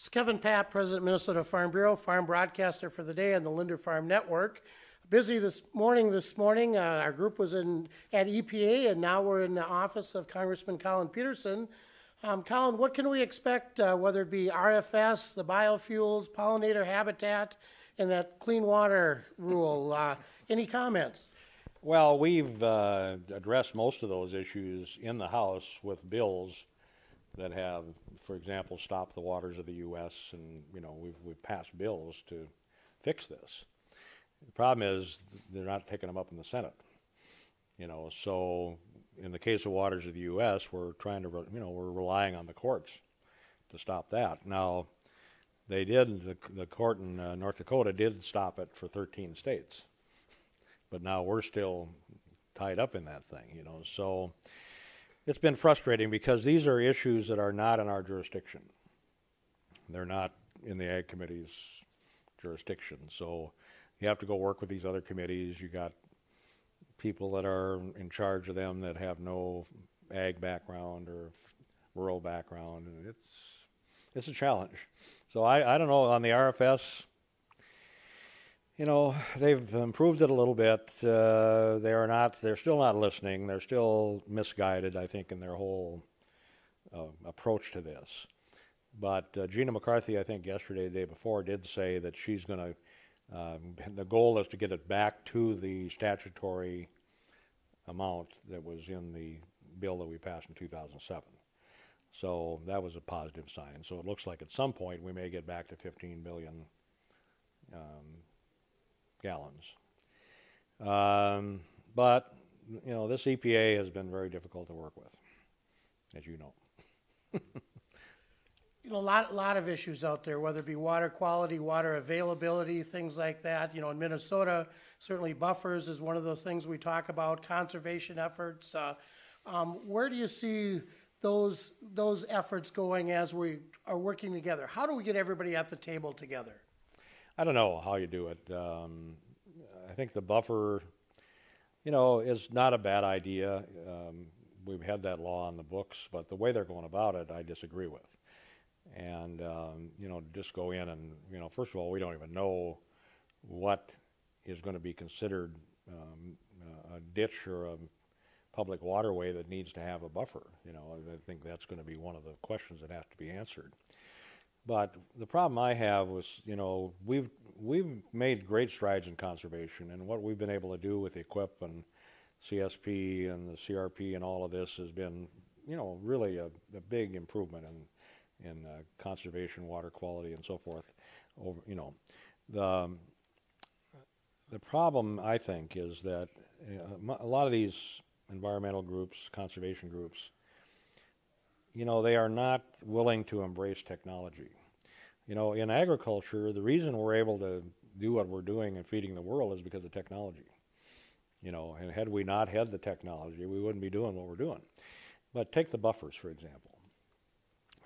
It's Kevin Paap, President, Minnesota Farm Bureau, farm broadcaster for the day on the Linder Farm Network. Busy this morning. Our group was at EPA, and now we're in the office of Congressman Collin Peterson. Collin, what can we expect, whether it be RFS, the biofuels, pollinator habitat, and that clean water rule? Any comments? Well, we've addressed most of those issues in the House with bills that have, for example, stopped the waters of the U.S. and we've passed bills to fix this. The problem is they're not picking them up in the Senate. So in the case of waters of the U.S., we're trying to, we're relying on the courts to stop that. Now, they did. The court in North Dakota did stop it for 13 states, but now we're still tied up in that thing. So it's been frustrating because these are issues that are not in our jurisdiction. They're not in the Ag Committee's jurisdiction. So you have to go work with these other committees. You got people that are in charge of them that have no ag background or rural background, and it's a challenge. So I don't know, on the RFS, they've improved it a little bit. They're still not listening. They're still misguided, I think, in their whole approach to this. But Gina McCarthy, I think yesterday, the day before, did say that she's going to, the goal is to get it back to the statutory amount that was in the bill that we passed in 2007. So that was a positive sign. So it looks like at some point we may get back to 15 billion gallons. But, this EPA has been very difficult to work with, as you know. A lot of issues out there, whether it be water quality, water availability, things like that. In Minnesota, certainly buffers is one of those things we talk about, conservation efforts. Where do you see those efforts going as we are working together? How do we get everybody at the table together? I don't know how you do it. I think the buffer, is not a bad idea. We've had that law on the books, but the way they're going about it, I disagree with. And, just go in and, first of all, we don't even know what is going to be considered a ditch or a public waterway that needs to have a buffer. I think that's going to be one of the questions that have to be answered. But the problem I have was, we've made great strides in conservation, and what we've been able to do with EQIP and CSP and the CRP and all of this has been, really a big improvement in conservation, water quality, and so forth. The problem, I think, is that a lot of these environmental groups, conservation groups, they are not willing to embrace technology. In agriculture, the reason we're able to do what we're doing and feeding the world is because of technology. And had we not had the technology, we wouldn't be doing what we're doing. But take the buffers, for example.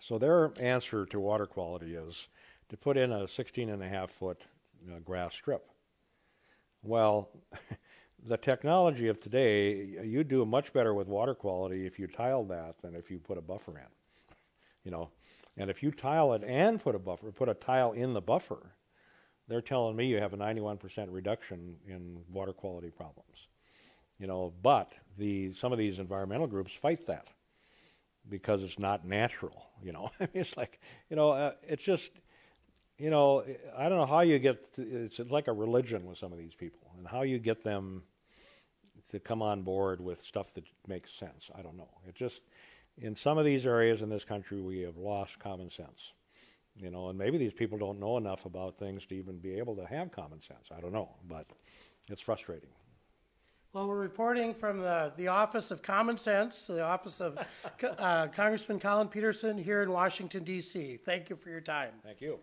So their answer to water quality is to put in a 16.5-foot grass strip. Well, the technology of today, you do much better with water quality if you tile that than if you put a buffer in. And if you tile it and put a tile in the buffer, they're telling me you have a 91% reduction in water quality problems. But some of these environmental groups fight that because it's not natural. It's like, it's just, I don't know how you get, it's like a religion with some of these people, and how you get them to come on board with stuff that makes sense. I don't know. It just, in some of these areas in this country, we have lost common sense. And maybe these people don't know enough about things to even be able to have common sense. I don't know, but it's frustrating. Well, we're reporting from the Office of Common Sense, the Office of Congressman Collin Peterson here in Washington, D.C. Thank you for your time. Thank you.